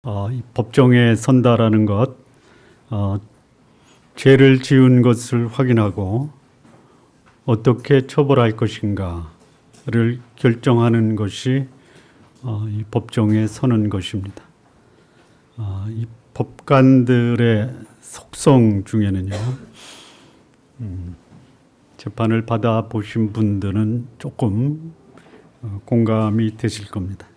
이 법정에 선다라는 것, 죄를 지은 것을 확인하고 어떻게 처벌할 것인가를 결정하는 것이 이 법정에 서는 것입니다. 이 법관들의 속성 중에는요, 재판을 받아보신 분들은 조금 공감이 되실 겁니다.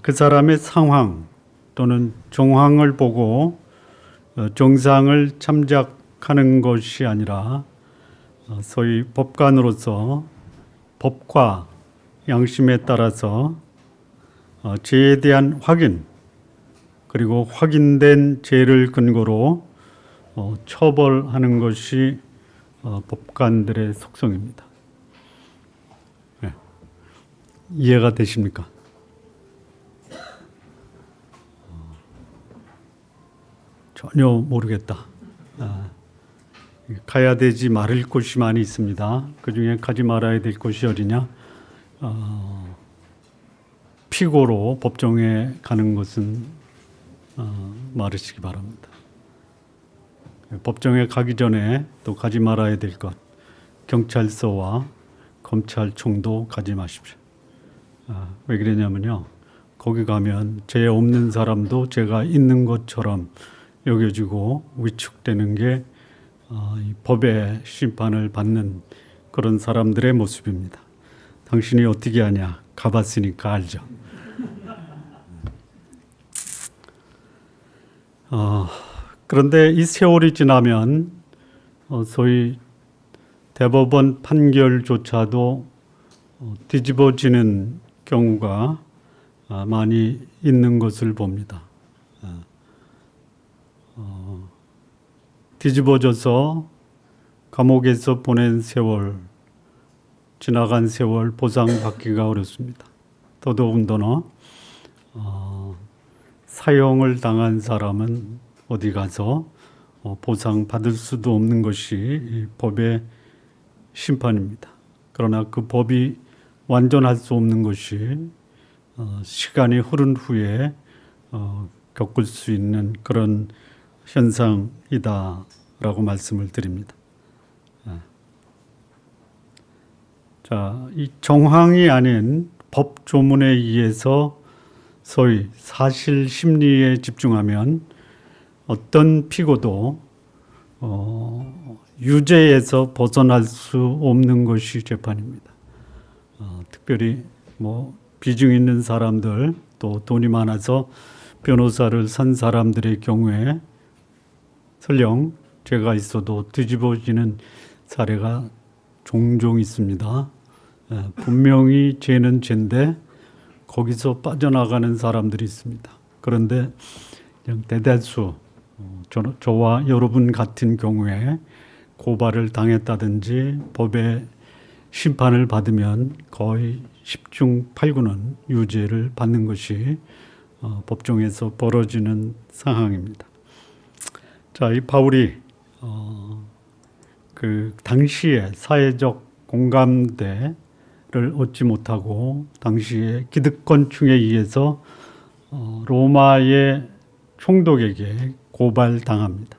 그 사람의 상황 또는 정황을 보고 정상을 참작하는 것이 아니라 소위 법관으로서 법과 양심에 따라서 죄에 대한 확인 그리고 확인된 죄를 근거로 처벌하는 것이 법관들의 속성입니다. 네. 이해가 되십니까? 전혀 모르겠다. 가야 되지 말을 곳이 많이 있습니다. 그 중에 가지 말아야 될 곳이 어디냐? 피고로 법정에 가는 것은 말으시기 바랍니다. 법정에 가기 전에 또 가지 말아야 될 것, 경찰서와 검찰총도 가지 마십시오. 왜 그러냐면요, 거기 가면 죄 없는 사람도 죄가 있는 것처럼 여겨지고 위축되는 게 이 법의 심판을 받는 그런 사람들의 모습입니다. 당신이 어떻게 아냐? 가봤으니까 알죠. 그런데 이 세월이 지나면 소위 대법원 판결조차도 뒤집어지는 경우가 많이 있는 것을 봅니다. 뒤집어져서 감옥에서 보낸 세월, 지나간 세월 보상받기가 어렵습니다. 더더군다나 사형을 당한 사람은 어디 가서 보상받을 수도 없는 것이 법의 심판입니다. 그러나 그 법이 완전할 수 없는 것이 시간이 흐른 후에 겪을 수 있는 그런 현상이다라고 말씀을 드립니다. 자, 이 정황이 아닌 법 조문에 의해서 소위 사실 심리에 집중하면 어떤 피고도 유죄에서 벗어날 수 없는 것이 재판입니다. 특별히 비중 있는 사람들, 또 돈이 많아서 변호사를 산 사람들의 경우에 설령 죄가 있어도 뒤집어지는 사례가 종종 있습니다. 분명히 죄는 죄인데 거기서 빠져나가는 사람들이 있습니다. 그런데 대다수 저와 여러분 같은 경우에 고발을 당했다든지 법의 심판을 받으면 거의 10중 8구는 유죄를 받는 것이 법정에서 벌어지는 상황입니다. 자, 이 바울이 그 당시에 사회적 공감대를 얻지 못하고 당시에 기득권층에 의해서 로마의 총독에게 고발당합니다.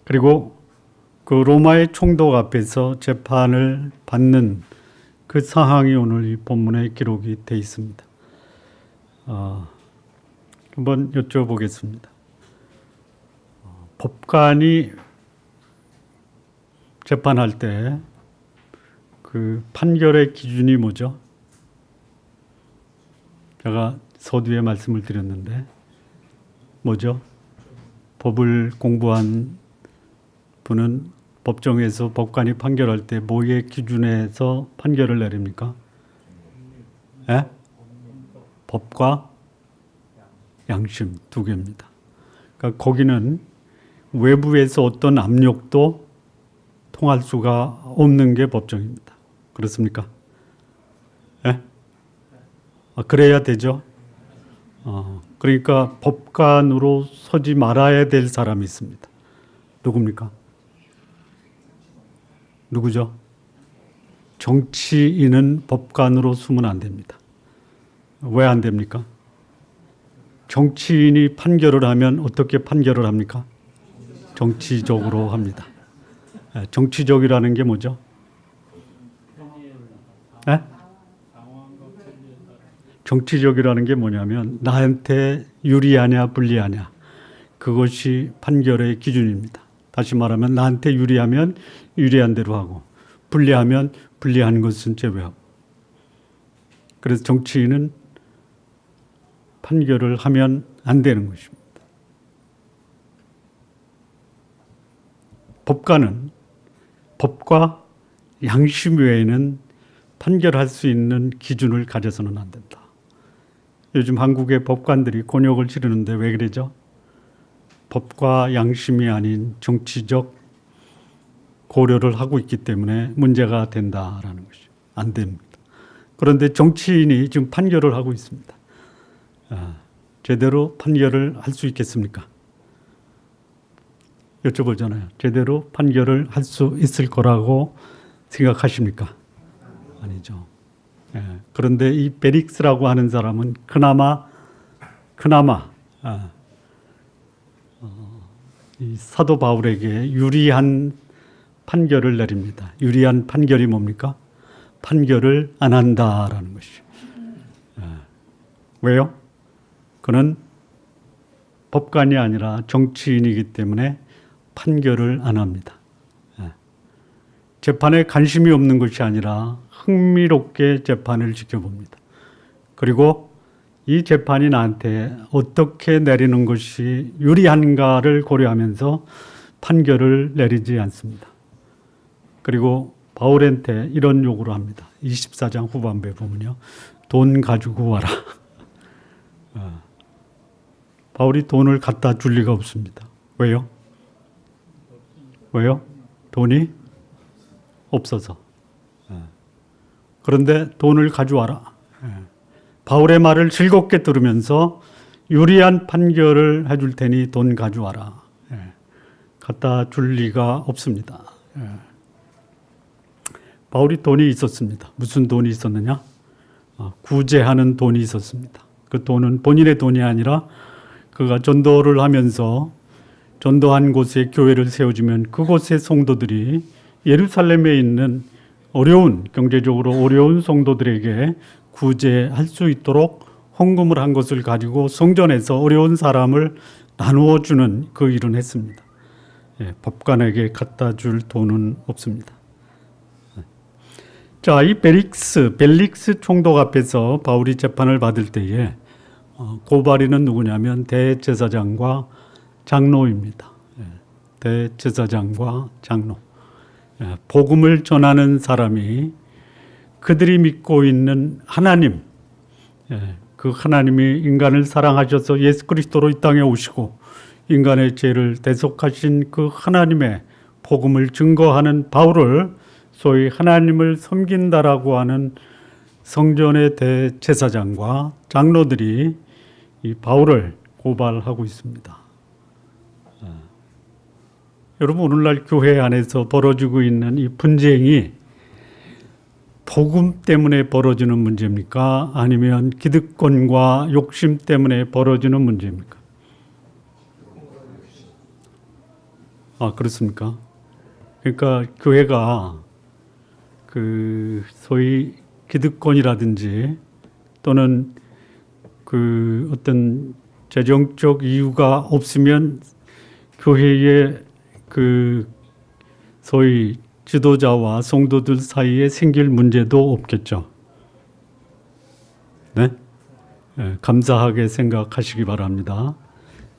그리고 그 로마의 총독 앞에서 재판을 받는 그 상황이 오늘 이 본문에 기록이 되어 있습니다. 한번 여쭤보겠습니다. 법관이 재판할 때 그 판결의 기준이 뭐죠? 제가 서두에 말씀을 드렸는데 뭐죠? 법을 공부한 분은 법정에서 법관이 판결할 때 뭐의 기준에서 판결을 내립니까? 법과 양심 두 개입니다. 그러니까 거기는 외부에서 어떤 압력도 통할 수가 없는 게 법정입니다. 그렇습니까? 그래야 되죠. 그러니까 법관으로 서지 말아야 될 사람이 있습니다. 누굽니까? 누구죠? 정치인은 법관으로 서면 안 됩니다. 왜 안 됩니까? 정치인이 판결을 하면 어떻게 판결을 합니까? 정치적으로 합니다. 정치적이라는 게 뭐죠? 네? 정치적이라는 게 뭐냐면 나한테 유리하냐 불리하냐, 그것이 판결의 기준입니다. 다시 말하면 나한테 유리하면 유리한 대로 하고 불리하면 불리한 것은 제외하고. 그래서 정치인은 판결을 하면 안 되는 것입니다. 법관은 법과 양심 외에는 판결할 수 있는 기준을 가져서는 안 된다. 요즘 한국의 법관들이 곤욕을 치르는데 왜 그러죠? 법과 양심이 아닌 정치적 고려를 하고 있기 때문에 문제가 된다라는 것이 안 됩니다. 그런데 정치인이 지금 판결을 하고 있습니다. 제대로 판결을 할 수 있겠습니까? 여쭤보잖아요. 제대로 판결을 할 수 있을 거라고 생각하십니까? 아니죠. 그런데 이 벨릭스라고 하는 사람은 그나마 이 사도 바울에게 유리한 판결을 내립니다. 유리한 판결이 뭡니까? 판결을 안 한다라는 것이죠. 왜요? 그는 법관이 아니라 정치인이기 때문에 판결을 안 합니다. 재판에 관심이 없는 것이 아니라 흥미롭게 재판을 지켜봅니다. 그리고 이 재판이 나한테 어떻게 내리는 것이 유리한가를 고려하면서 판결을 내리지 않습니다. 그리고 바울한테 이런 요구를 합니다. 24장 후반부에 보면요. 돈 가지고 와라. 바울이 돈을 갖다 줄 리가 없습니다. 왜요? 왜요? 돈이 없어서. 그런데 돈을 가져와라. 바울의 말을 즐겁게 들으면서 유리한 판결을 해줄 테니 돈 가져와라. 갖다 줄 리가 없습니다. 바울이 돈이 있었습니다. 무슨 돈이 있었느냐? 구제하는 돈이 있었습니다. 그 돈은 본인의 돈이 아니라 그가 전도를 하면서 전도한 곳에 교회를 세워주면 그곳의 성도들이 예루살렘에 있는 경제적으로 어려운 성도들에게 구제할 수 있도록 헌금을 한 것을 가지고 성전에서 어려운 사람을 나누어 주는 그 일은 했습니다. 법관에게 갖다 줄 돈은 없습니다. 자, 이 벨릭스 총독 앞에서 바울이 재판을 받을 때에 고발인은 누구냐면 대제사장과 장로입니다. 대제사장과 장로. 복음을 전하는 사람이 그들이 믿고 있는 하나님, 그 하나님이 인간을 사랑하셔서 예수 그리스도로 이 땅에 오시고 인간의 죄를 대속하신 그 하나님의 복음을 증거하는 바울을 소위 하나님을 섬긴다라고 하는 성전의 대제사장과 장로들이 이 바울을 고발하고 있습니다. 여러분, 오늘날 교회 안에서 벌어지고 있는 이 분쟁이 복음 때문에 벌어지는 문제입니까? 아니면 기득권과 욕심 때문에 벌어지는 문제입니까? 그렇습니까? 그러니까 교회가 그 소위 기득권이라든지 또는 그 어떤 재정적 이유가 없으면 교회에 그 소위 지도자와 성도들 사이에 생길 문제도 없겠죠. 네? 감사하게 생각하시기 바랍니다.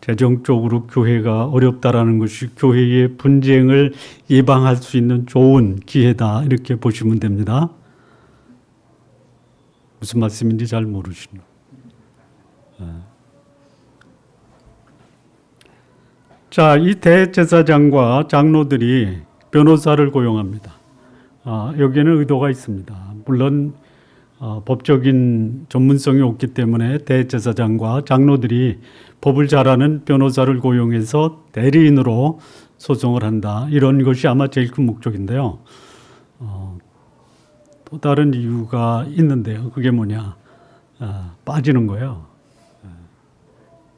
재정적으로 교회가 어렵다라는 것이 교회의 분쟁을 예방할 수 있는 좋은 기회다, 이렇게 보시면 됩니다. 무슨 말씀인지 잘 모르시네요. 자, 이 대제사장과 장로들이 변호사를 고용합니다. 여기에는 의도가 있습니다. 물론 법적인 전문성이 없기 때문에 대제사장과 장로들이 법을 잘 아는 변호사를 고용해서 대리인으로 소송을 한다, 이런 것이 아마 제일 큰 목적인데요. 또 다른 이유가 있는데요. 그게 뭐냐? 빠지는 거예요.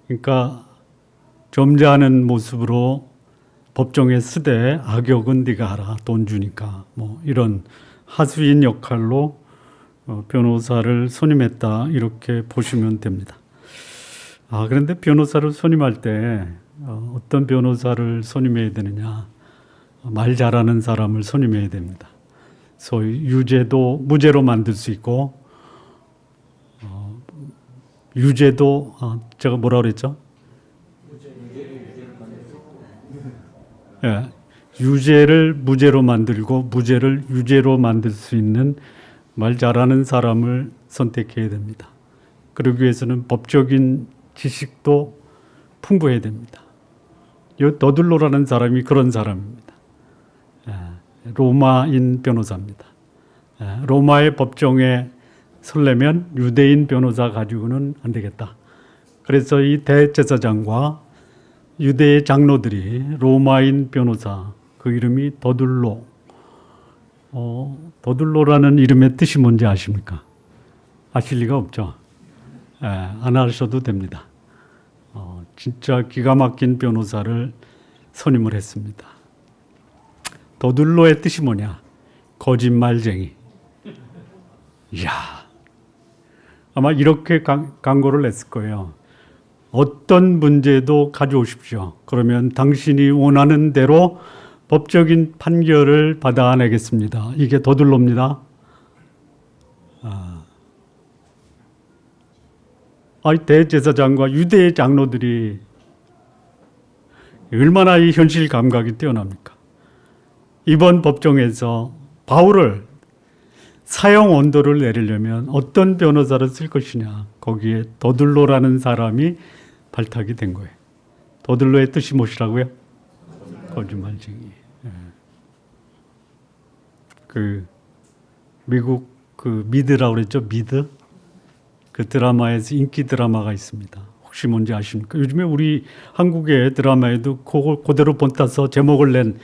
그러니까 점잖은 모습으로 법정에 쓰되 악역은 네가 하라, 돈 주니까, 뭐 이런 하수인 역할로 변호사를 선임했다, 이렇게 보시면 됩니다. 그런데 변호사를 선임할 때 어떤 변호사를 선임해야 되느냐? 말 잘하는 사람을 선임해야 됩니다. 소위 유죄도 무죄로 만들 수 있고, 유죄도 제가 뭐라 그랬죠? 유죄를 무죄로 만들고 무죄를 유죄로 만들 수 있는 말 잘하는 사람을 선택해야 됩니다. 그러기 위해서는 법적인 지식도 풍부해야 됩니다. 이 더들로라는 사람이 그런 사람입니다. 로마인 변호사입니다. 로마의 법정에 설려면 유대인 변호사 가지고는 안 되겠다. 그래서 이 대제사장과 유대의 장로들이 로마인 변호사, 그 이름이 더둘로. 더둘로라는 이름의 뜻이 뭔지 아십니까? 아실 리가 없죠. 안 아셔도 됩니다. 진짜 기가 막힌 변호사를 선임을 했습니다. 더둘로의 뜻이 뭐냐? 거짓말쟁이. 이야, 아마 이렇게 광고를 냈을 거예요. 어떤 문제도 가져오십시오. 그러면 당신이 원하는 대로 법적인 판결을 받아내겠습니다. 이게 더둘로입니다. 대제사장과 유대의 장로들이 얼마나 이 현실 감각이 뛰어납니까? 이번 법정에서 바울을 사형 언도를 내리려면 어떤 변호사를 쓸 것이냐, 거기에 더둘로라는 사람이 발탁이 된 거예요. 더둘로의 뜻이 무엇이라고요? 거짓말쟁이. 미국 미드라고 그랬죠? 미드? 그 드라마에서 인기 드라마가 있습니다. 혹시 뭔지 아십니까? 요즘에 우리 한국의 드라마에도 그대로 본따서 제목을 낸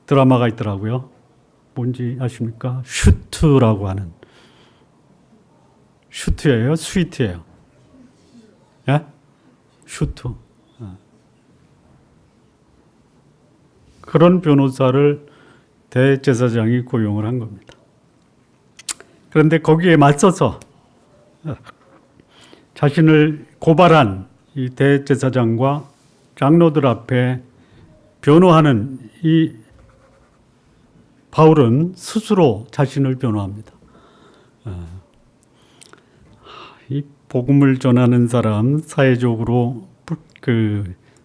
드라마가 있더라고요. 뭔지 아십니까? 슈트라고 하는. 슈트예요? 스위트예요? 예? 슈트. 그런 변호사를 대제사장이 고용을 한 겁니다. 그런데 거기에 맞서서 자신을 고발한 이 대제사장과 장로들 앞에 변호하는 이 바울은 스스로 자신을 변호합니다. 이 복음을 전하는 사람, 사회적으로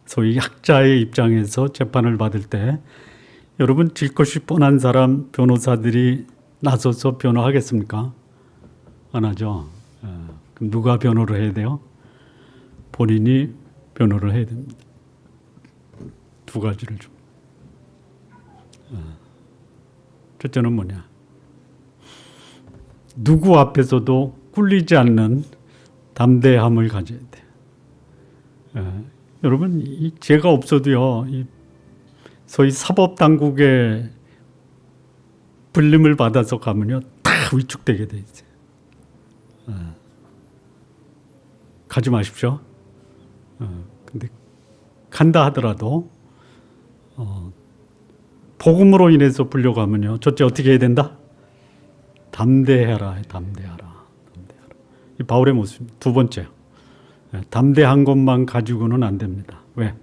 소위 학자의 입장에서 재판을 받을 때 여러분 질 것이 뻔한 사람 변호사들이 나서서 변호하겠습니까? 안 하죠. 그럼 누가 변호를 해야 돼요? 본인이 변호를 해야 됩니다. 두 가지를 좀. 첫째는 뭐냐? 누구 앞에서도 꿀리지 않는 담대함을 가져야 돼요. 여러분, 이 죄가 없어도요, 이 소위 사법당국의 불림을 받아서 가면요, 다 위축되게 돼 있어요. 가지 마십시오. 근데 간다 하더라도 복음으로 인해서 불려가면요, 첫째 어떻게 해야 된다? 담대해라, 담대하라. 이 바울의 모습. 두 번째, 담대한 것만 가지고는 안 됩니다. 왜?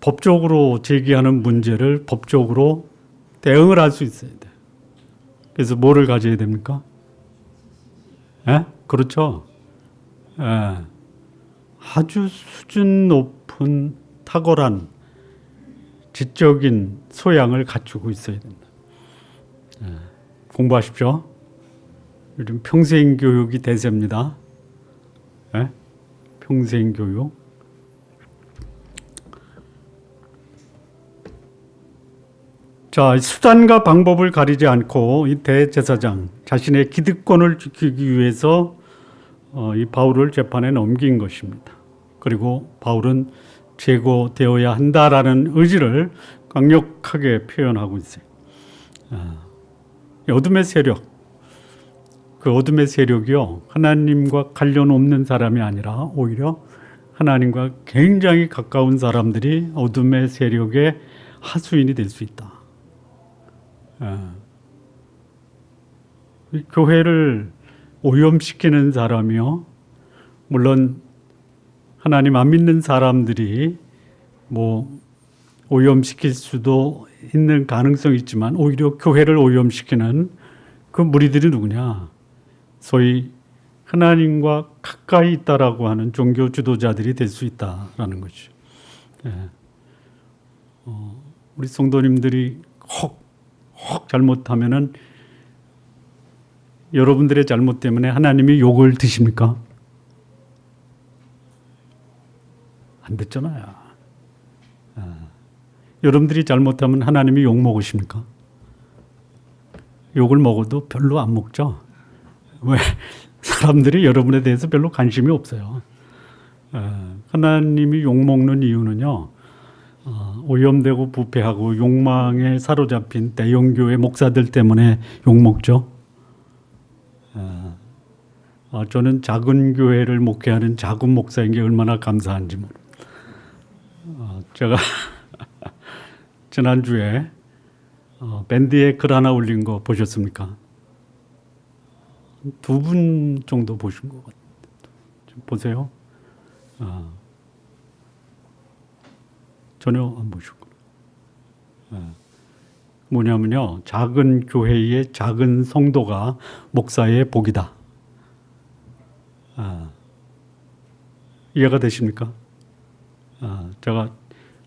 법적으로 제기하는 문제를 법적으로 대응을 할 수 있어야 돼. 그래서 뭐를 가져야 됩니까? 그렇죠. 아주 수준 높은 탁월한 지적인 소양을 갖추고 있어야 된다. 공부하십시오. 요즘 평생교육이 대세입니다. 평생교육. 자, 수단과 방법을 가리지 않고 이 대제사장 자신의 기득권을 지키기 위해서 이 바울을 재판에 넘긴 것입니다. 그리고 바울은 제거되어야 한다라는 의지를 강력하게 표현하고 있어요. 어둠의 세력, 그 어둠의 세력이요, 하나님과 관련 없는 사람이 아니라 오히려 하나님과 굉장히 가까운 사람들이 어둠의 세력의 하수인이 될 수 있다. 교회를 오염시키는 사람이요, 물론 하나님 안 믿는 사람들이 뭐 오염시킬 수도 있는 가능성이 있지만, 오히려 교회를 오염시키는 그 무리들이 누구냐? 소위 하나님과 가까이 있다라고 하는 종교 지도자들이 될 수 있다라는 거죠. 우리 성도님들이 혹 잘못하면은 여러분들의 잘못 때문에 하나님이 욕을 드십니까? 안 듣잖아요. 여러분들이 잘못하면 하나님이 욕 먹으십니까? 욕을 먹어도 별로 안 먹죠. 왜? 사람들이 여러분에 대해서 별로 관심이 없어요. 하나님이 욕 먹는 이유는요, 오염되고 부패하고 욕망에 사로잡힌 대형교회 목사들 때문에 욕 먹죠. 저는 작은 교회를 목회하는 작은 목사인 게 얼마나 감사한지 모릅니다. 제가 지난주에 밴드에 글 하나 올린 거 보셨습니까? 2분 정도 보신 것 같아요. 좀 보세요. 전혀 안 보셨구나. 뭐냐면요, 작은 교회의 작은 성도가 목사의 복이다. 이해가 되십니까? 제가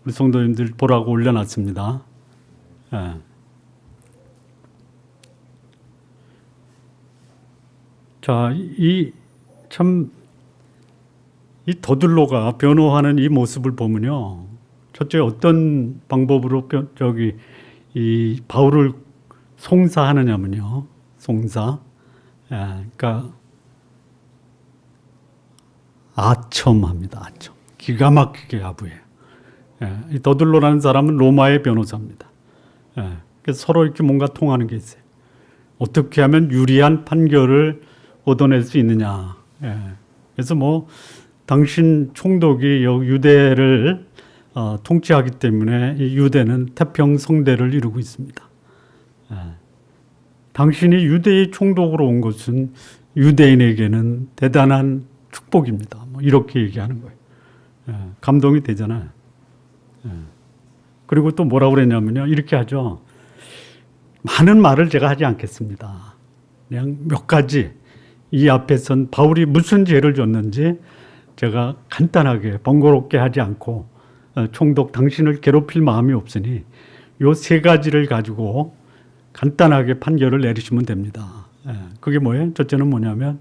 우리 성도님들 보라고 올려놨습니다. 자, 이 더들로가 변호하는 이 모습을 보면요, 첫째 어떤 방법으로 이 바울을 송사하느냐면요, 송사, 그러니까 아첨합니다. 아첨. 기가 막히게 아부해요. 이 더들로라는 사람은 로마의 변호사입니다. 그래서 서로 이렇게 뭔가 통하는 게 있어요. 어떻게 하면 유리한 판결을 얻어낼 수 있느냐. 그래서 뭐 당신 총독이 유대를 통치하기 때문에 이 유대는 태평성대를 이루고 있습니다. 당신이 유대의 총독으로 온 것은 유대인에게는 대단한 축복입니다. 뭐 이렇게 얘기하는 거예요. 감동이 되잖아요. 그리고 또 뭐라고 그랬냐면요, 이렇게 하죠. 많은 말을 제가 하지 않겠습니다. 그냥 몇 가지, 이 앞에선 바울이 무슨 죄를 졌는지 제가 간단하게 번거롭게 하지 않고, 총독 당신을 괴롭힐 마음이 없으니 요 3가지를 가지고 간단하게 판결을 내리시면 됩니다. 그게 뭐예요? 첫째는 뭐냐면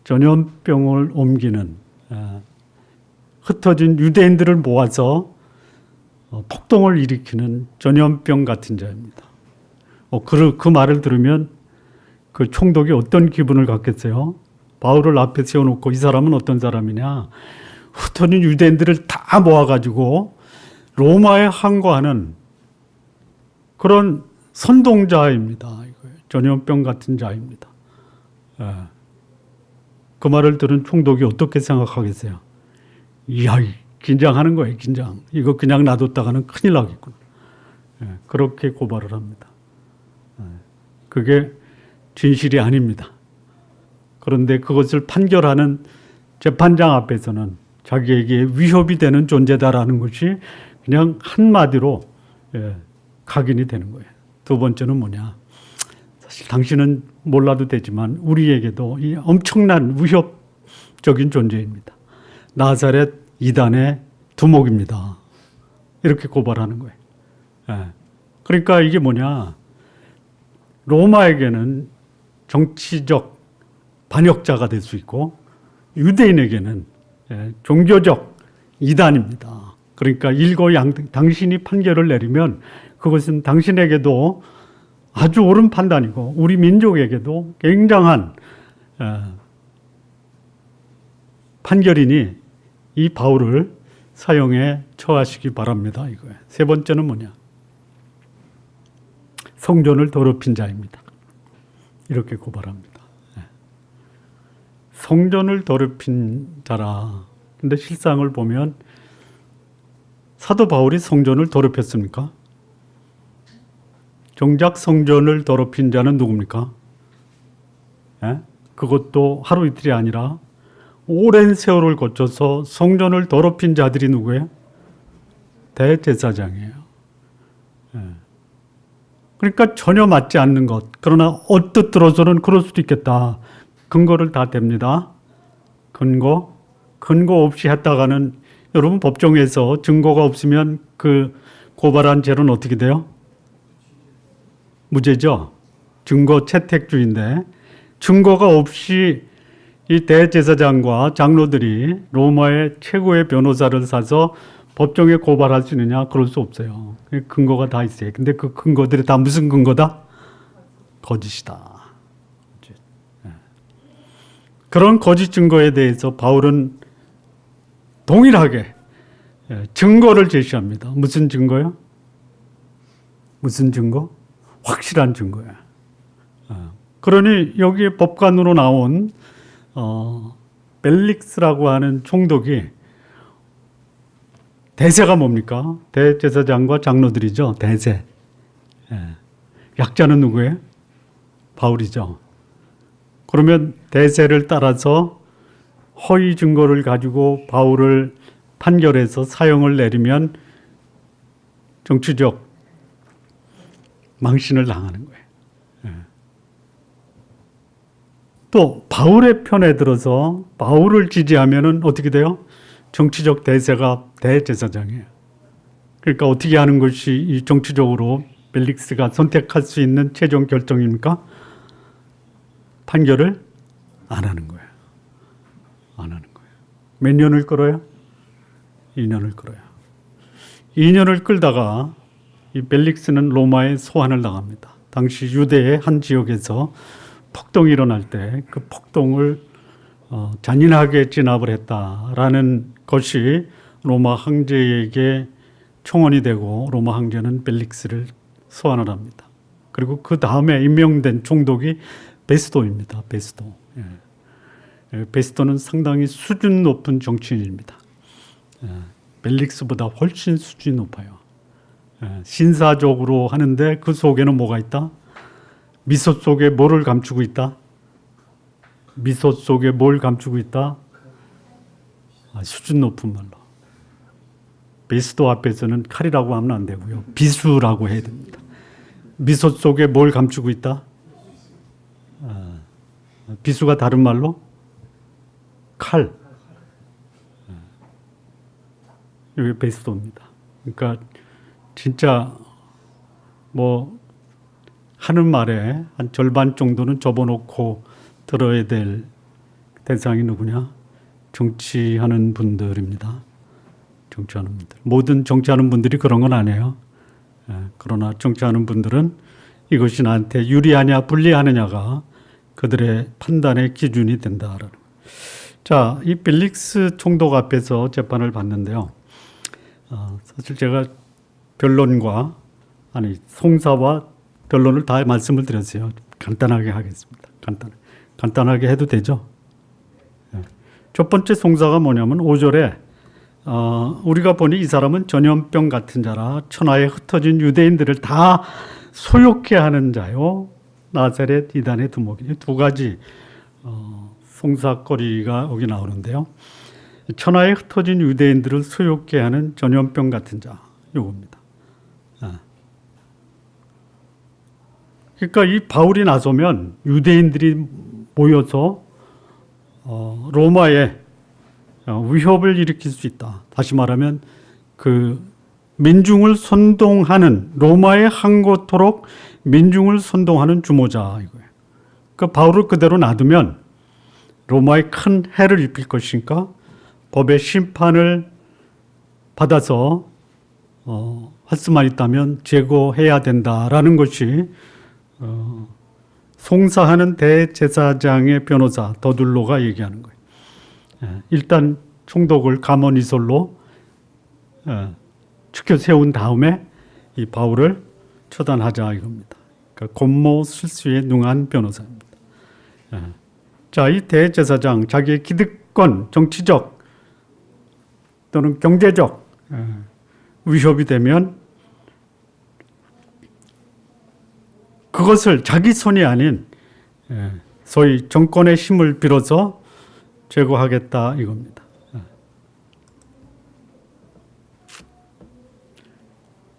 전염병을 옮기는, 흩어진 유대인들을 모아서 폭동을 일으키는 전염병 같은 자입니다. 그 말을 들으면 그 총독이 어떤 기분을 갖겠어요? 바울을 앞에 세워놓고 이 사람은 어떤 사람이냐? 흩어진 유대인들을 다 모아가지고 로마에 항거하는 그런 선동자입니다. 전염병 같은 자입니다. 그 말을 들은 총독이 어떻게 생각하겠어요? 이야, 긴장하는 거예요, 긴장. 이거 그냥 놔뒀다가는 큰일 나겠구나. 그렇게 고발을 합니다. 그게 진실이 아닙니다. 그런데 그것을 판결하는 재판장 앞에서는 자기에게 위협이 되는 존재다라는 것이 그냥 한마디로 각인이 되는 거예요. 2번째는 뭐냐? 사실 당신은 몰라도 되지만 우리에게도 이 엄청난 위협적인 존재입니다. 나사렛 이단의 두목입니다. 이렇게 고발하는 거예요. 그러니까 이게 뭐냐? 로마에게는 정치적 반역자가 될 수 있고 유대인에게는 종교적 이단입니다. 그러니까 당신이 판결을 내리면 그것은 당신에게도 아주 옳은 판단이고 우리 민족에게도 굉장한 판결이니 이 바울을 사형에 처하시기 바랍니다. 이거예요. 3번째는 뭐냐? 성전을 더럽힌 자입니다. 이렇게 고발합니다. 성전을 더럽힌 자라. 근데 실상을 보면 사도 바울이 성전을 더럽혔습니까? 정작 성전을 더럽힌 자는 누굽니까? 그것도 하루 이틀이 아니라 오랜 세월을 거쳐서 성전을 더럽힌 자들이 누구예요? 대제사장이에요. 그러니까 전혀 맞지 않는 것. 그러나 언뜻 들어서는 그럴 수도 있겠다. 근거를 다 댑니다. 근거 없이 했다가는 여러분 법정에서 증거가 없으면 그 고발한 죄는 어떻게 돼요? 무죄죠. 증거 채택주의인데 증거가 없이 이 대제사장과 장로들이 로마의 최고의 변호사를 사서 법정에 고발할 수 있느냐? 그럴 수 없어요. 근거가 다 있어요. 근데 그 근거들이 다 무슨 근거다? 거짓이다. 그런 거짓 증거에 대해서 바울은 동일하게 증거를 제시합니다. 무슨 증거요? 무슨 증거? 확실한 증거야. 그러니 여기 법관으로 나온 벨릭스라고 하는 총독이 대세가 뭡니까? 대제사장과 장로들이죠. 대세. 약자는 누구예요? 바울이죠. 그러면 대세를 따라서 허위 증거를 가지고 바울을 판결해서 사형을 내리면 정치적 망신을 당하는 거예요. 또 바울의 편에 들어서 바울을 지지하면은 어떻게 돼요? 정치적 대세가 대제사장이에요. 그러니까 어떻게 하는 것이 이 정치적으로 벨릭스가 선택할 수 있는 최종 결정입니까? 판결을 안 하는 거예요. 안 하는 거예요. 몇 년을 끌어요? 2년을 끌어요. 2년을 끌다가 이 벨릭스는 로마에 소환을 당합니다. 당시 유대의 한 지역에서 폭동이 일어날 때 그 폭동을 잔인하게 진압을 했다라는 것이 로마 황제에게 청원이 되고 로마 황제는 벨릭스를 소환을 합니다. 그리고 그 다음에 임명된 총독이 베스도입니다. 베스도. 베스도는 상당히 수준 높은 정치인입니다. 벨릭스보다 훨씬 수준이 높아요. 신사적으로 하는데 그 속에는 뭐가 있다? 미소 속에 뭐를 감추고 있다? 미소 속에 뭘 감추고 있다? 수준 높은 말로. 베스도 앞에서는 칼이라고 하면 안 되고요. 비수라고 해야 됩니다. 미소 속에 뭘 감추고 있다? 비수가 다른 말로? 칼. 이게 베스도입니다. 그러니까 진짜 뭐 하는 말에 한 절반 정도는 접어놓고 들어야 될 대상이 누구냐? 정치하는 분들입니다. 정치하는 분들. 모든 정치하는 분들이 그런 건 아니에요. 그러나 정치하는 분들은 이것이 나한테 유리하냐 불리하느냐가 그들의 판단의 기준이 된다라는. 자, 이 벨릭스 총독 앞에서 재판을 받는데요. 사실 제가 변론과 송사와 변론을 다 말씀을 드렸어요. 간단하게 하겠습니다. 간단하게 해도 되죠? 첫 번째 송사가 뭐냐면 5절에 우리가 보니 이 사람은 전염병 같은 자라 천하에 흩어진 유대인들을 다 소욕케 하는 자요. 나사렛 이단의 두목이. 두 가지 송사거리가 여기 나오는데요. 천하에 흩어진 유대인들을 소욕케 하는 전염병 같은 자. 요겁니다. 그러니까 이 바울이 나서면 유대인들이 모여서 로마에 위협을 일으킬 수 있다. 다시 말하면 그 민중을 선동하는 로마에 항고토록 민중을 선동하는 주모자 이거예요. 그 바울을 그대로 놔두면 로마에 큰 해를 입힐 것이니까 법의 심판을 받아서 할 수만 있다면 제거해야 된다라는 것이 송사하는 대제사장의 변호사 더둘로가 얘기하는 거예요. 일단 총독을 가모니솔로 축혀 세운 다음에 이 바울을 처단하자 이겁니다. 그러니까 권모 술수에 능한 변호사입니다. 자, 이 대제사장 자기의 기득권, 정치적 또는 경제적 위협이 되면 그것을 자기 손이 아닌 소위 정권의 힘을 빌어서 제거하겠다 이겁니다.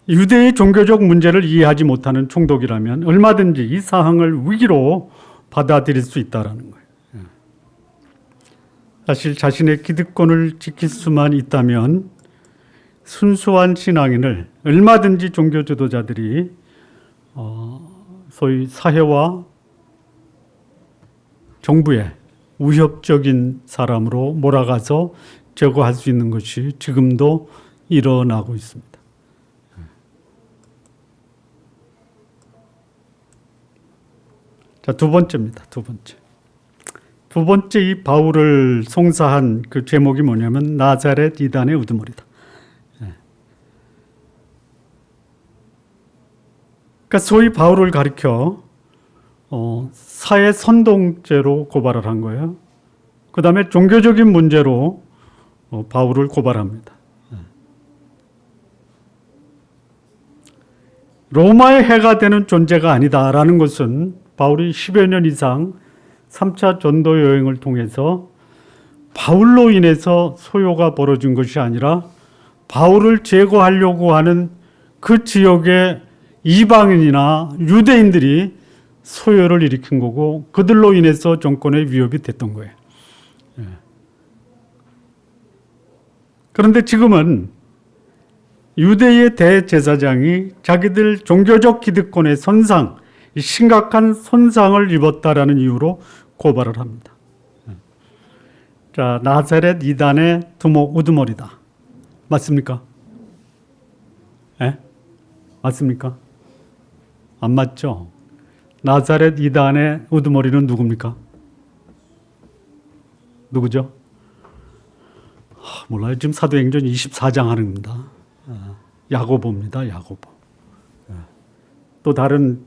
유대의 종교적 문제를 이해하지 못하는 총독이라면 얼마든지 이 사항을 위기로 받아들일 수 있다는 거예요. 사실 자신의 기득권을 지킬 수만 있다면 순수한 신앙인을 얼마든지 종교 지도자들이 소위 사회와 정부의 위협적인 사람으로 몰아가서 제거할 수 있는 것이 지금도 일어나고 있습니다. 자, 두 번째입니다. 두 번째 이 바울을 송사한 그 제목이 뭐냐면 나자렛 이단의 우두머리다. 그러니까 소위 바울을 가리켜 사회 선동죄로 고발을 한 거예요. 그 다음에 종교적인 문제로 바울을 고발합니다. 로마의 해가 되는 존재가 아니다라는 것은 바울이 10여 년 이상 3차 전도 여행을 통해서 바울로 인해서 소요가 벌어진 것이 아니라 바울을 제거하려고 하는 그 지역의 이방인이나 유대인들이 소요를 일으킨 거고 그들로 인해서 정권의 위협이 됐던 거예요. 그런데 지금은 유대의 대제사장이 자기들 종교적 기득권의 손상, 심각한 손상을 입었다라는 이유로 고발을 합니다. 자, 나자렛 이단의 우두머리다. 맞습니까? 맞습니까? 안 맞죠? 나자렛 이단의 우두머리는 누굽니까? 누구죠? 몰라요. 지금 사도행전 24장 하는 겁니다. 야고보입니다. 야고보. 또 다른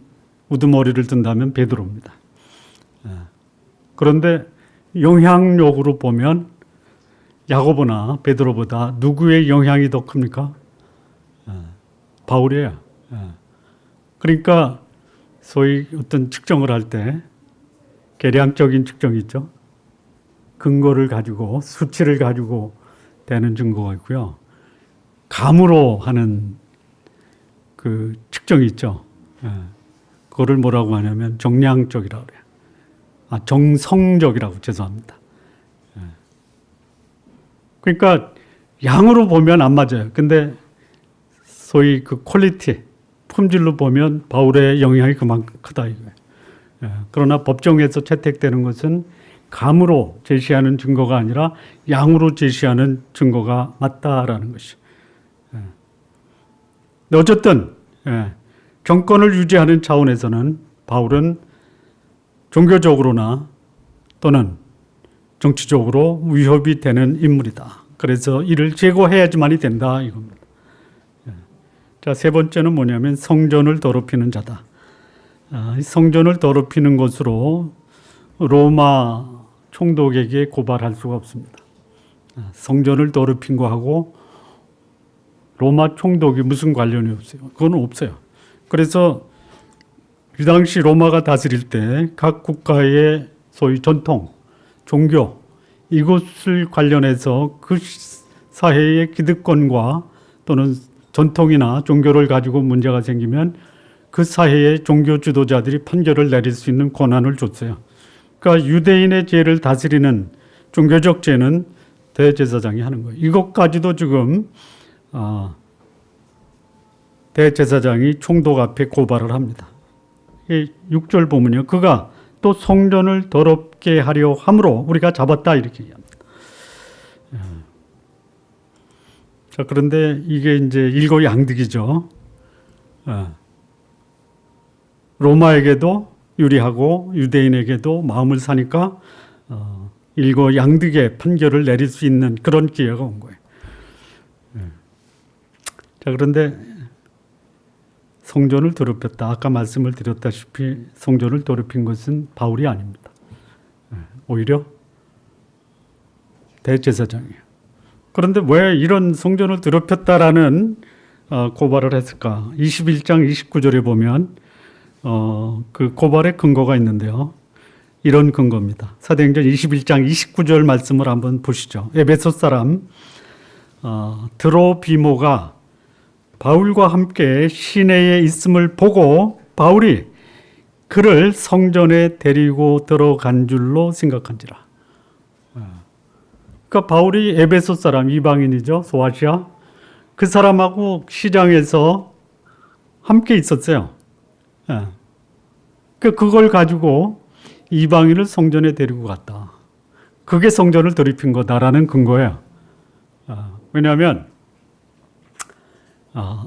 우두머리를 든다면 베드로입니다. 그런데 영향력으로 보면 야고보나 베드로보다 누구의 영향이 더 큽니까? 바울이에요. 그러니까 소위 어떤 측정을 할 때 계량적인 측정이 있죠. 근거를 가지고 수치를 가지고 되는 증거가 있고요. 감으로 하는 그 측정이 있죠. 그거를 뭐라고 하냐면 정량적이라고 그래요. 정성적이라고 죄송합니다. 그러니까 양으로 보면 안 맞아요. 근데 소위 그 퀄리티, 품질로 보면 바울의 영향이 그만큼 크다 이거예요. 그러나 법정에서 채택되는 것은 감으로 제시하는 증거가 아니라 양으로 제시하는 증거가 맞다라는 것이. 어쨌든 정권을 유지하는 차원에서는 바울은 종교적으로나 또는 정치적으로 위협이 되는 인물이다. 그래서 이를 제거해야지만이 된다 이겁니다. 자, 세 번째는 뭐냐면 성전을 더럽히는 자다. 성전을 더럽히는 것으로 로마 총독에게 고발할 수가 없습니다. 성전을 더럽힌 거하고 로마 총독이 무슨 관련이 없어요. 그건 없어요. 그래서 이 당시 로마가 다스릴 때 각 국가의 소위 전통, 종교 이것을 관련해서 그 사회의 기득권과 또는 전통이나 종교를 가지고 문제가 생기면 그 사회의 종교 지도자들이 판결을 내릴 수 있는 권한을 줬어요. 그러니까 유대인의 죄를 다스리는 종교적 죄는 대제사장이 하는 거예요. 이것까지도 지금 대제사장이 총독 앞에 고발을 합니다. 6절 보면요. 그가 또 성전을 더럽게 하려 함으로 우리가 잡았다 이렇게 얘기합니다. 자, 그런데 이게 이제 일거양득이죠. 로마에게도 유리하고 유대인에게도 마음을 사니까 일거양득의 판결을 내릴 수 있는 그런 기회가 온 거예요. 자, 그런데 성전을 더럽혔다. 아까 말씀을 드렸다시피 성전을 더럽힌 것은 바울이 아닙니다. 오히려 대제사장이에요. 그런데 왜 이런 성전을 더럽혔다라는 고발을 했을까? 21장 29절에 보면 그 고발의 근거가 있는데요. 이런 근거입니다. 사도행전 21장 29절 말씀을 한번 보시죠. 에베소 사람 드로비모가 바울과 함께 시내에 있음을 보고 바울이 그를 성전에 데리고 들어간 줄로 생각한지라. 그러니까 바울이 에베소 사람, 이방인이죠. 소아시아. 그 사람하고 시장에서 함께 있었어요. 그걸 가지고 이방인을 성전에 데리고 갔다. 그게 성전을 더럽힌 거다라는 근거예요. 왜냐하면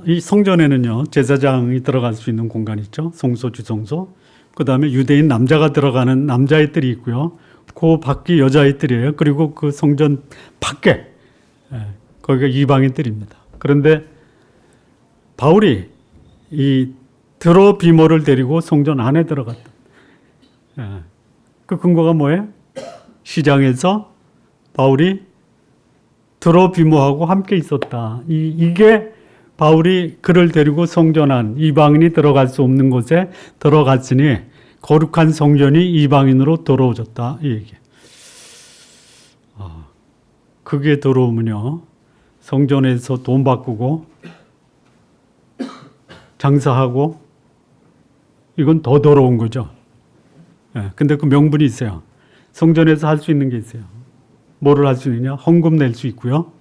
이 성전에는요, 제사장이 들어갈 수 있는 공간이 있죠. 성소, 주성소. 그 다음에 유대인 남자가 들어가는 남자의 뜰이 있고요. 그 밖이 여자의 뜰이에요. 그리고 그 성전 밖에 거기가 이방인 뜰입니다. 그런데 바울이 이 드로비모를 데리고 성전 안에 들어갔다. 그 근거가 뭐예요? 시장에서 바울이 드로비모하고 함께 있었다. 이게 바울이 그를 데리고 성전 안, 이방인이 들어갈 수 없는 곳에 들어갔으니 거룩한 성전이 이방인으로 더러워졌다. 이 얘기예요. 그게 더러우면요, 성전에서 돈 바꾸고 장사하고 이건 더 더러운 거죠. 근데 그 명분이 있어요. 성전에서 할 수 있는 게 있어요. 뭐를 할 수 있느냐? 헌금 낼 수 있고요.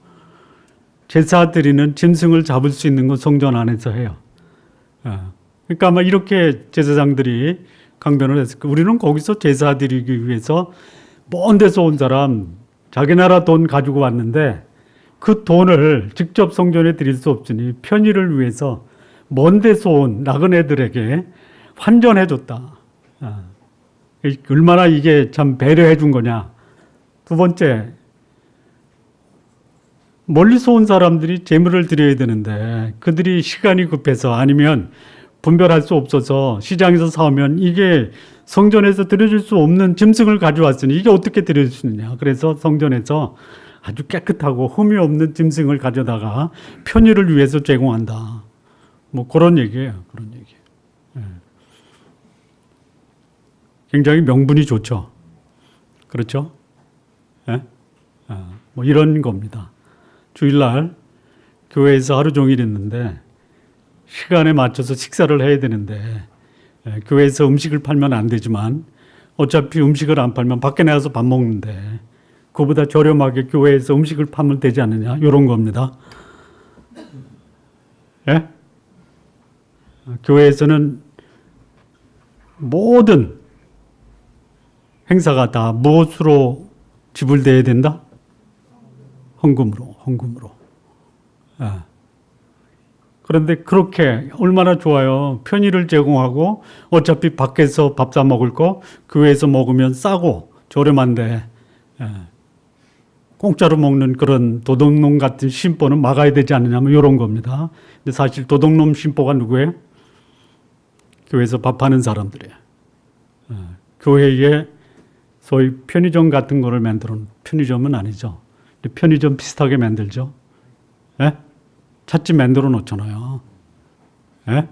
제사 드리는 짐승을 잡을 수 있는 건 성전 안에서 해요. 그러니까 아마 이렇게 제사장들이 강변을 했을 거예요. 우리는 거기서 제사 드리기 위해서 먼 데서 온 사람, 자기 나라 돈 가지고 왔는데 그 돈을 직접 성전에 드릴 수 없으니 편의를 위해서 먼 데서 온 나그네들에게 환전해 줬다. 얼마나 이게 참 배려해 준 거냐. 두 번째, 멀리서 온 사람들이 제물을 드려야 되는데 그들이 시간이 급해서 아니면 분별할 수 없어서 시장에서 사오면 이게 성전에서 드려줄 수 없는 짐승을 가져왔으니 이게 어떻게 드려줄 수 있느냐. 그래서 성전에서 아주 깨끗하고 흠이 없는 짐승을 가져다가 편의를 위해서 제공한다. 뭐 그런 얘기예요. 그런 얘기. 굉장히 명분이 좋죠. 그렇죠? 뭐 이런 겁니다. 주일날 교회에서 하루 종일 있는데 시간에 맞춰서 식사를 해야 되는데 교회에서 음식을 팔면 안 되지만 어차피 음식을 안 팔면 밖에 나가서 밥 먹는데 그보다 저렴하게 교회에서 음식을 팔면 되지 않느냐, 이런 겁니다. 예? 교회에서는 모든 행사가 다 무엇으로 지불돼야 된다? 헌금으로. 그런데 그렇게 얼마나 좋아요. 편의를 제공하고 어차피 밖에서 밥 사 먹을 거 교회에서 먹으면 싸고 저렴한데 공짜로 먹는 그런 도둑놈 같은 심보는 막아야 되지 않느냐, 뭐 이런 겁니다. 근데 사실 도둑놈 심보가 누구예요? 교회에서 밥하는 사람들이에요. 교회에 소위 편의점 같은 거를 만들어 놓은, 편의점은 아니죠. 편의점 비슷하게 만들죠. 예? 찻집 만들어 놓잖아요. 예?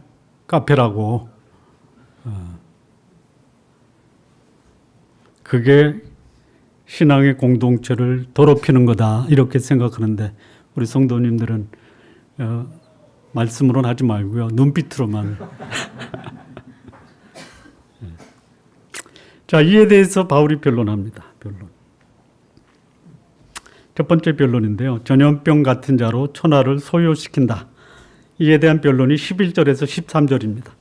카페라고. 그게 신앙의 공동체를 더럽히는 거다, 이렇게 생각하는데 우리 성도님들은 말씀으로는 하지 말고요, 눈빛으로만. 자, 이에 대해서 바울이 변론합니다. 변론. 첫 번째 변론인데요. 전염병 같은 자로 천하를 소요시킨다. 이에 대한 변론이 11절에서 13절입니다.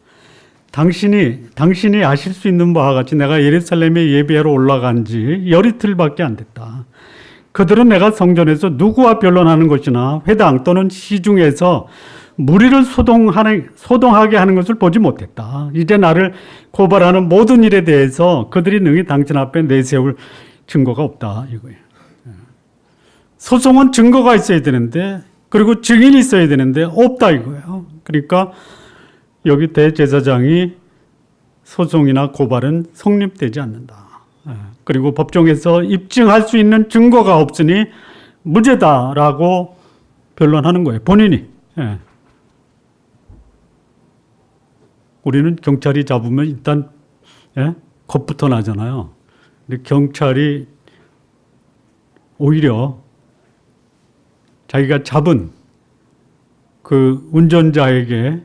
당신이 아실 수 있는 바와 같이 내가 예루살렘에 예배하러 올라간 지 열이틀밖에 안 됐다. 그들은 내가 성전에서 누구와 변론하는 것이나 회당 또는 시중에서 무리를 소동하게 하는 것을 보지 못했다. 이제 나를 고발하는 모든 일에 대해서 그들이 능히 당신 앞에 내세울 증거가 없다, 이거예요. 소송은 증거가 있어야 되는데, 그리고 증인이 있어야 되는데 없다, 이거예요. 그러니까 여기 대제사장이 소송이나 고발은 성립되지 않는다. 그리고 법정에서 입증할 수 있는 증거가 없으니 무죄다라고 변론하는 거예요. 본인이. 우리는 경찰이 잡으면 일단 겁부터 나잖아요. 근데 경찰이 오히려 자기가 잡은 그 운전자에게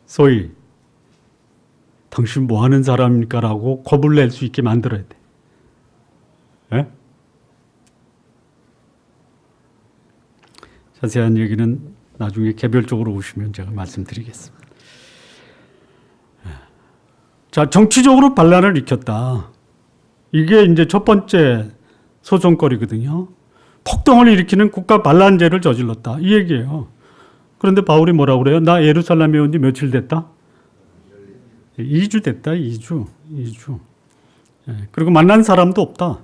소위 당신 뭐 하는 사람입니까? 라고 겁을 낼 수 있게 만들어야 돼. 예? 자세한 얘기는 나중에 개별적으로 오시면 제가 말씀드리겠습니다. 자, 정치적으로 반란을 일으켰다. 이게 이제 첫 번째 소송거리거든요. 폭동을 일으키는 국가 반란죄를 저질렀다. 이 얘기예요. 그런데 바울이 뭐라고 그래요? 나 예루살렘에 온 지 며칠 됐다? 2주 됐다. 2주. 그리고 만난 사람도 없다.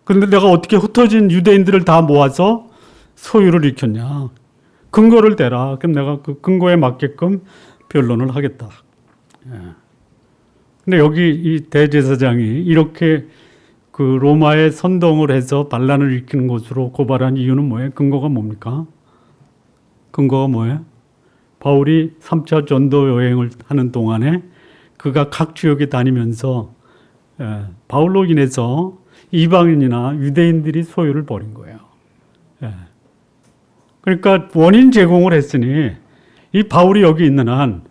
그런데 내가 어떻게 흩어진 유대인들을 다 모아서 소유를 일으켰냐. 근거를 대라. 그럼 내가 그 근거에 맞게끔 변론을 하겠다. 근데 여기 이 대제사장이 이렇게 그 로마에 선동을 해서 반란을 일으키는 것으로 고발한 이유는 뭐예요? 근거가 뭡니까? 근거가 뭐예요? 바울이 3차 전도 여행을 하는 동안에 그가 각 지역에 다니면서 바울로 인해서 이방인이나 유대인들이 소유를 벌인 거예요. 그러니까 원인 제공을 했으니 이 바울이 여기 있는 한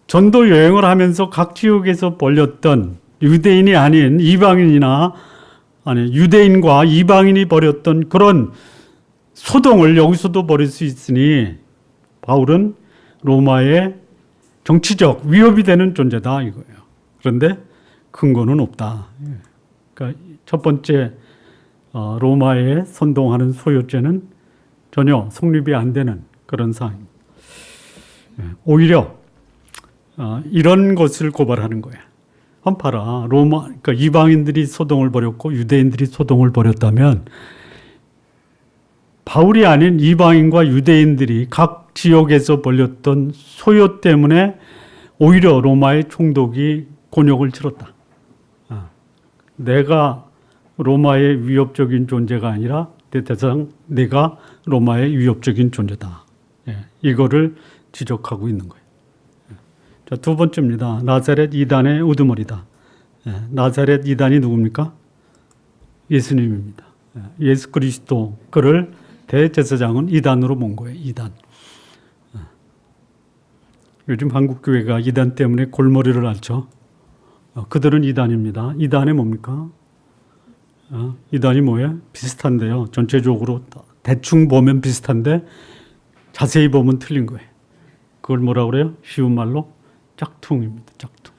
전도 여행을 하면서 각 지역에서 벌였던 유대인이 아닌 이방인이나 아니 유대인과 이방인이 벌였던 그런 소동을 여기서도 벌일 수 있으니 바울은 로마의 정치적 위협이 되는 존재다 이거예요. 그런데 근거는 없다. 그러니까 첫 번째 로마에 선동하는 소유죄는 전혀 성립이 안 되는 그런 사항입니다. 오히려 이런 것을 고발하는 거예요. 한번 봐라. 로마, 그러니까 이방인들이 소동을 벌였고 유대인들이 소동을 벌였다면 바울이 아닌 이방인과 유대인들이 각 지역에서 벌였던 소요 때문에 오히려 로마의 총독이 곤욕을 치렀다. 내가 로마의 위협적인 존재가 아니라 대대상 내가 로마의 위협적인 존재다. 이거를 지적하고 있는 거예요. 자, 두 번째입니다. 나사렛 이단의 우두머리다. 나사렛 이단이 누굽니까? 예수님입니다. 예수 그리스도 그를 대제사장은 이단으로 본 거예요. 이단. 요즘 한국 교회가 이단 때문에 골머리를 앓죠. 그들은 이단입니다. 이단이 뭡니까? 이단이 뭐예요? 비슷한데요. 전체적으로 대충 보면 비슷한데 자세히 보면 틀린 거예요. 그걸 뭐라 그래요? 쉬운 말로 짝퉁입니다. 짝퉁.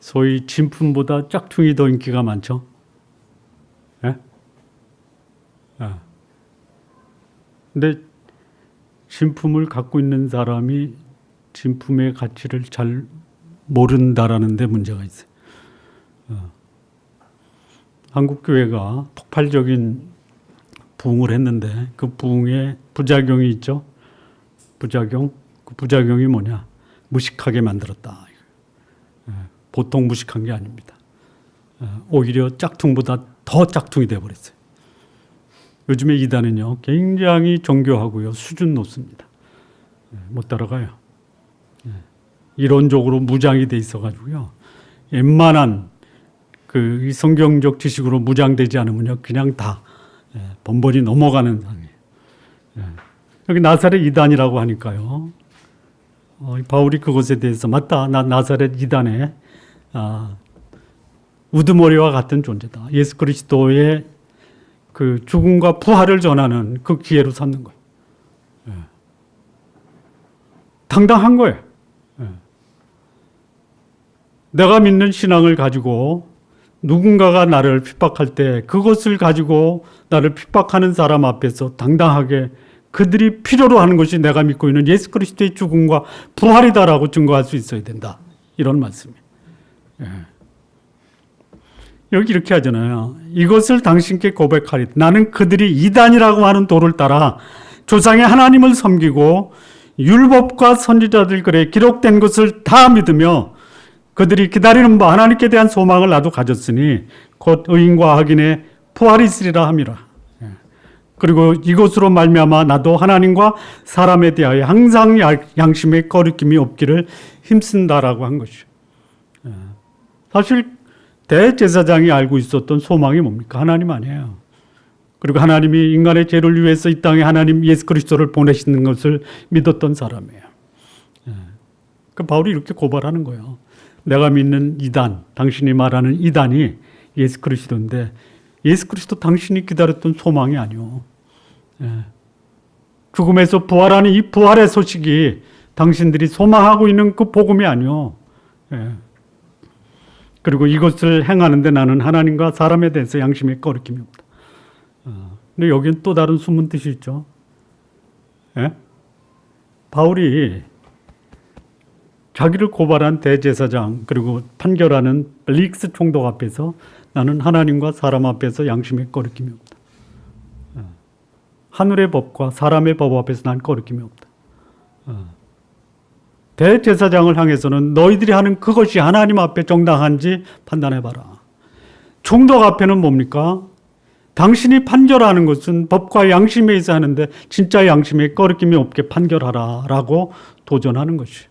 소위 진품보다 짝퉁이 더 인기가 많죠. 근데 진품을 갖고 있는 사람이 진품의 가치를 잘 모른다라는 데 문제가 있어요. 한국 교회가 폭발적인 부흥을 했는데 그 부흥에 부작용이 있죠. 부작용. 그 부작용이 뭐냐? 무식하게 만들었다. 보통 무식한 게 아닙니다. 오히려 짝퉁보다 더 짝퉁이 되어버렸어요. 요즘에 이단은요 굉장히 정교하고요 수준 높습니다. 못 따라가요. 이론적으로 무장이 돼 있어가지고요 웬만한 그 성경적 지식으로 무장되지 않으면요 그냥 다 번번이 넘어가는 상황이에요. 여기 나사렛 이단이라고 하니까요 바울이 그것에 대해서 맞다. 나 나사렛 이단의 우두머리와 같은 존재다. 예수 그리스도의 그 죽음과 부활을 전하는 그 기회로 삼는 거예요. 당당한 거예요. 내가 믿는 신앙을 가지고 누군가가 나를 핍박할 때 그것을 가지고 나를 핍박하는 사람 앞에서 당당하게 그들이 필요로 하는 것이 내가 믿고 있는 예수 그리스도의 죽음과 부활이다라고 증거할 수 있어야 된다. 이런 말씀이에요. 여기 이렇게 하잖아요. 이것을 당신께 고백하리. 나는 그들이 이단이라고 하는 도를 따라 조상의 하나님을 섬기고 율법과 선지자들 글에 기록된 것을 다 믿으며 그들이 기다리는 바 하나님께 대한 소망을 나도 가졌으니 곧 의인과 악인의 부활이 있으리라 함이라. 그리고 이것으로 말미암아 나도 하나님과 사람에 대하여 항상 양심의 거리낌이 없기를 힘쓴다라고 한 것이죠. 사실 대제사장이 알고 있었던 소망이 뭡니까? 하나님 아니에요. 그리고 하나님이 인간의 죄를 위해서 이 땅에 하나님 예수 그리스도를 보내시는 것을 믿었던 사람이에요. 그 바울이 이렇게 고발하는 거예요. 내가 믿는 이단, 당신이 말하는 이단이 예수 그리스도인데 예수 그리스도 당신이 기다렸던 소망이 아니요. 죽음에서 부활하는 이 부활의 소식이 당신들이 소망하고 있는 그 복음이 아니요. 그리고 이것을 행하는데 나는 하나님과 사람에 대해서 양심의 거리낌이 없다. 근데 여기는 또 다른 숨은 뜻이 있죠. 바울이 자기를 고발한 대제사장 그리고 판결하는 벨릭스 총독 앞에서 나는 하나님과 사람 앞에서 양심의 거리낌이 없다. 하늘의 법과 사람의 법 앞에서 난 거리낌이 없다. 대제사장을 향해서는 너희들이 하는 그것이 하나님 앞에 정당한지 판단해봐라. 총독 앞에는 뭡니까? 당신이 판결하는 것은 법과 양심에 의해서 하는데 진짜 양심에 거리낌이 없게 판결하라 라고 도전하는 것이.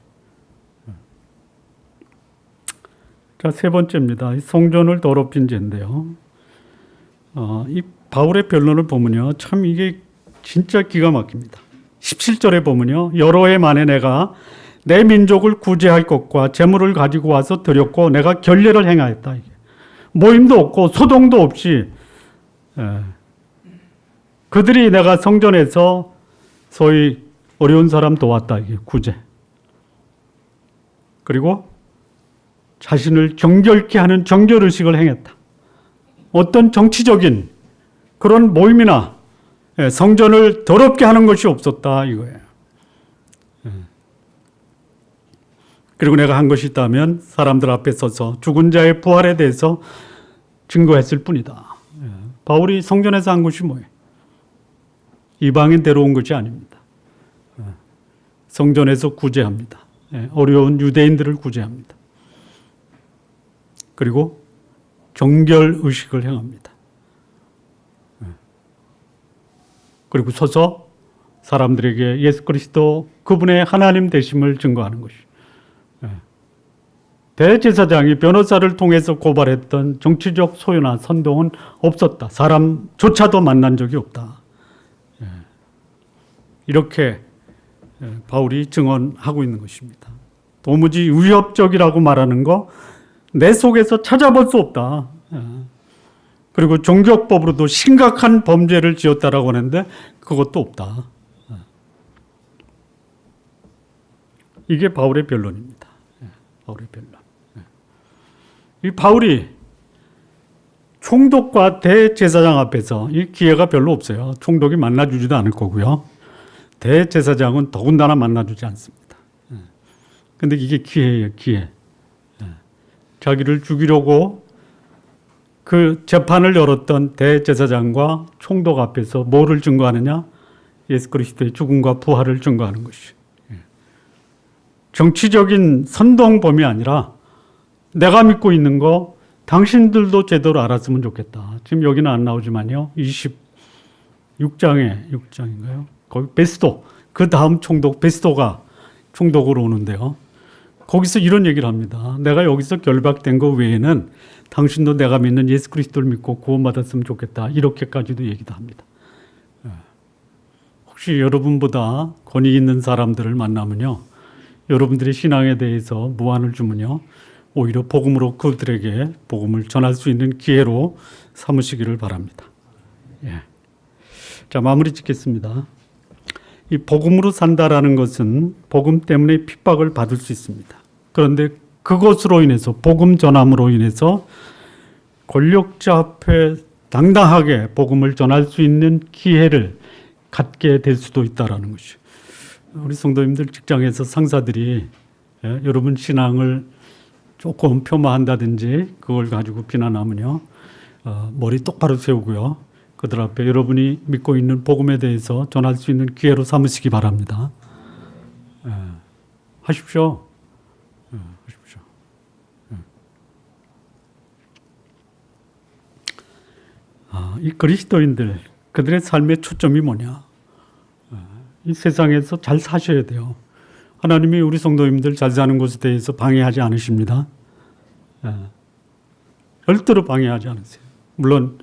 자, 세 번째입니다. 성전을 더럽힌 죄인데요. 이 바울의 변론을 보면요. 참 이게 진짜 기가 막힙니다. 17절에 보면요. 여러 해 만에 내가 내 민족을 구제할 것과 재물을 가지고 와서 드렸고 내가 결례를 행하였다. 이게. 모임도 없고 소동도 없이 그들이 내가 성전에서 소위 어려운 사람 도왔다. 이게 구제. 그리고 자신을 정결케 하는 정결의식을 행했다. 어떤 정치적인 그런 모임이나 성전을 더럽게 하는 것이 없었다 이거예요. 그리고 내가 한 것이 있다면 사람들 앞에 서서 죽은 자의 부활에 대해서 증거했을 뿐이다. 바울이 성전에서 한 것이 뭐예요? 이방인 데려온 것이 아닙니다. 성전에서 구제합니다. 어려운 유대인들을 구제합니다. 그리고 정결의식을 행합니다. 그리고 서서 사람들에게 예수 그리스도 그분의 하나님 되심을 증거하는 것이. 대제사장이 변호사를 통해서 고발했던 정치적 소유나 선동은 없었다. 사람조차도 만난 적이 없다. 이렇게 바울이 증언하고 있는 것입니다. 도무지 위협적이라고 말하는 거 내 속에서 찾아볼 수 없다. 그리고 종교법으로도 심각한 범죄를 지었다라고 하는데 그것도 없다. 이게 바울의 변론입니다. 바울의 변론. 이 바울이 총독과 대제사장 앞에서 이 기회가 별로 없어요. 총독이 만나주지도 않을 거고요. 대제사장은 더군다나 만나주지 않습니다. 근데 이게 기회예요, 기회. 자기를 죽이려고 그 재판을 열었던 대제사장과 총독 앞에서 뭐를 증거하느냐? 예수 그리스도의 죽음과 부활을 증거하는 것이. 정치적인 선동범이 아니라 내가 믿고 있는 거 당신들도 제대로 알았으면 좋겠다. 지금 여기는 안 나오지만요. 26장인가요? 거기 베스도, 그 다음 총독 베스도가 총독으로 오는데요. 거기서 이런 얘기를 합니다. 내가 여기서 결박된 거 외에는 당신도 내가 믿는 예수 그리스도를 믿고 구원받았으면 좋겠다. 이렇게까지도 얘기도 합니다. 혹시 여러분보다 권위 있는 사람들을 만나면요. 여러분들의 신앙에 대해서 무안을 주면요. 오히려 복음으로 그들에게 복음을 전할 수 있는 기회로 삼으시기를 바랍니다. 자, 마무리 짓겠습니다. 이 복음으로 산다라는 것은 복음 때문에 핍박을 받을 수 있습니다. 그런데 그것으로 인해서 복음 전함으로 인해서 권력자 앞에 당당하게 복음을 전할 수 있는 기회를 갖게 될 수도 있다라는 것이. 우리 성도님들 직장에서 상사들이 여러분 신앙을 조금 폄하한다든지 그걸 가지고 비난하면요. 머리 똑바로 세우고요. 그들 앞에 여러분이 믿고 있는 복음에 대해서 전할 수 있는 기회로 삼으시기 바랍니다. 하십시오. 하십시오. 이 그리스도인들, 그들의 삶의 초점이 뭐냐? 이 세상에서 잘 사셔야 돼요. 하나님이 우리 성도님들 잘 사는 것에 대해서 방해하지 않으십니다. 절대로 방해하지 않으세요. 물론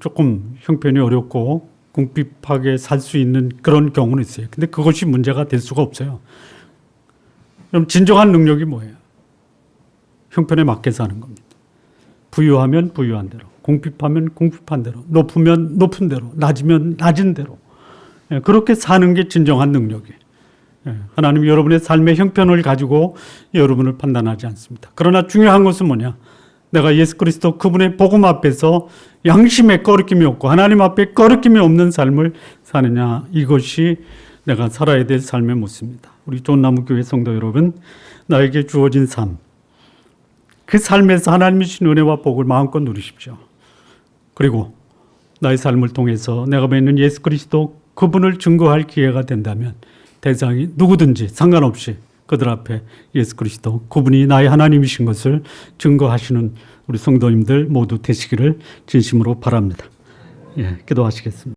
조금 형편이 어렵고 궁핍하게 살 수 있는 그런 경우는 있어요. 근데 그것이 문제가 될 수가 없어요. 그럼 진정한 능력이 뭐예요? 형편에 맞게 사는 겁니다. 부유하면 부유한 대로, 궁핍하면 궁핍한 대로, 높으면 높은 대로, 낮으면 낮은 대로. 그렇게 사는 게 진정한 능력이에요. 하나님이 여러분의 삶의 형편을 가지고 여러분을 판단하지 않습니다. 그러나 중요한 것은 뭐냐? 내가 예수 그리스도 그분의 복음 앞에서 양심에 거리낌이 없고 하나님 앞에 거리낌이 없는 삶을 사느냐, 이것이 내가 살아야 될 삶의 모습입니다. 우리 좋은나무교회 성도 여러분, 나에게 주어진 삶, 그 삶에서 하나님이 주신 은혜와 복을 마음껏 누리십시오. 그리고 나의 삶을 통해서 내가 믿는 예수 그리스도 그분을 증거할 기회가 된다면 대상이 누구든지 상관없이 그들 앞에 예수 그리스도 그분이 나의 하나님이신 것을 증거하시는 우리 성도님들 모두 되시기를 진심으로 바랍니다. 기도하시겠습니다.